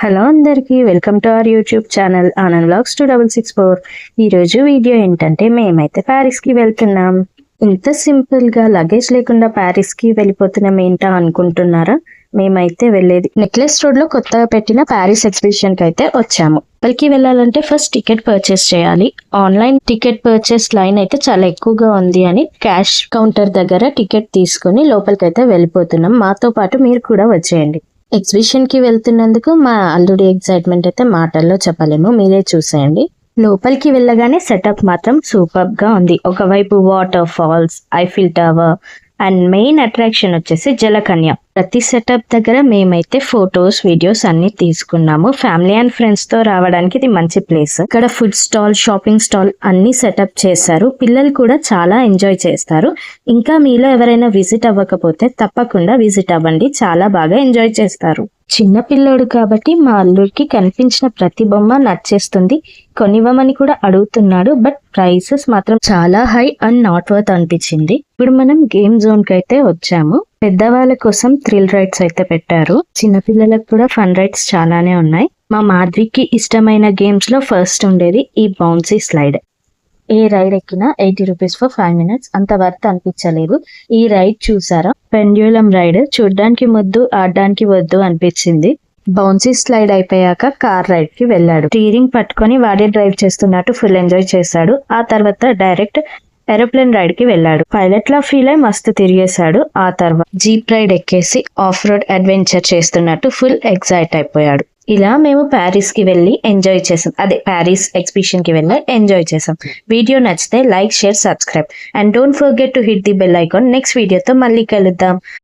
Hello అందరికీ welcome to our YouTube channel Anand vlogs 2664. ఈరోజు video ఏంటంటే మేమైతే ప్యారిస్కి వెళ్తున్నాం. ఇంత సింపుల్గా లగేజ్ లేకుండా ప్యారిస్కి వెళ్ళిపోతున్నాం ఏంటా అనుకుంటున్నారా? మేమైతే వెళ్ళేది నెక్లెస్ రోడ్లో కొత్తగా పెట్టిన ప్యారిస్ ఎగ్జిబిషన్కి అయితే వచ్చాము. లోపలికి వెళ్ళాలంటే ఫస్ట్ టికెట్ పర్చేస్ చేయాలి. ఆన్లైన్ టికెట్ పర్చేస్ లైన్ అయితే చాలా ఎక్కువగా ఉంది అని క్యాష్ కౌంటర్ దగ్గర టికెట్ తీసుకుని లోపలికైతే వెళ్ళిపోతున్నాం. మాతో పాటు మీరు కూడా వచ్చేయండి. ఎగ్జిబిషన్ కి వెళ్తున్నందుకు మా అల్లుడి ఎక్సైట్మెంట్ అయితే మాటల్లో చెప్పలేము, మీరే చూసేయండి. లోపలికి వెళ్ళగానే సెటప్ మాత్రం సూపర్ గా ఉంది. ఒకవైపు waterfalls, Eiffel Tower and main attraction వచ్చేసి జలకన్య. ప్రతి సెటప్ దగ్గర మేమైతే ఫొటోస్, వీడియోస్ అన్ని తీసుకున్నాము. ఫ్యామిలీ అండ్ ఫ్రెండ్స్ తో రావడానికి ఇది మంచి ప్లేస్. ఇక్కడ ఫుడ్ స్టాల్, షాపింగ్ స్టాల్ అన్ని సెటప్ చేశారు. పిల్లలు కూడా చాలా ఎంజాయ్ చేస్తారు. ఇంకా మీలో ఎవరైనా విజిట్ అవ్వకపోతే తప్పకుండా విజిట్ అవ్వండి, చాలా బాగా ఎంజాయ్ చేస్తారు. చిన్న పిల్లోడు కాబట్టి మా అల్లుడికి కనిపించిన ప్రతి బొమ్మ నచ్చేస్తుంది. కొనివ్వమని కూడా అడుగుతున్నాడు, బట్ ప్రైసెస్ మాత్రం చాలా హై అండ్ నాట్ వర్త్ అనిపించింది. ఇప్పుడు మనం గేమ్ జోన్ కి అయితే వచ్చాము. పెద్దవాళ్ళ కోసం థ్రిల్ రైడ్స్ అయితే పెట్టారు. చిన్నపిల్లలకు కూడా ఫన్ రైడ్స్ చాలానే ఉన్నాయి. మా మాధవికి ఇష్టమైన గేమ్స్ లో ఫస్ట్ ఉండేది ఈ బౌన్సీ స్లైడ్. ఏ రైడ్ ఎక్కినా 80 రూపీస్ ఫర్ 5 minutes, అంత వర్త్ అనిపించలేదు. ఈ రైడ్ చూసారా, పెండ్యులం రైడ్, చూడ్డానికి ముద్దు, ఆడడానికి వద్దు అనిపించింది. బౌన్సీ స్లైడ్ అయిపోయాక కార్ రైడ్ కి వెళ్ళాడు. స్టీరింగ్ పట్టుకొని వాడే డ్రైవ్ చేస్తున్నట్టు ఫుల్ ఎంజాయ్ చేశాడు. ఆ తర్వాత డైరెక్ట్ ఏరోప్లేన్ రైడ్ కి వెళ్ళాడు. పైలట్ లా ఫీల్ అయి మస్తు తిరిగేశాడు. ఆ తర్వాత జీప్ రైడ్ ఎక్కేసి ఆఫ్ రోడ్ అడ్వెంచర్ చేస్తున్నట్టు ఫుల్ ఎక్సైట్ అయిపోయాడు. ఇలా మేము ప్యారిస్ కి వెళ్ళి ఎంజాయ్ చేసాం. అదే ప్యారిస్ ఎగ్జిబిషన్ కి వెళ్ళి ఎంజాయ్ చేసాం. వీడియో నచ్చితే like, share, subscribe and don't forget to hit the bell icon. Next వీడియోతో మళ్ళీ కలుద్దాం.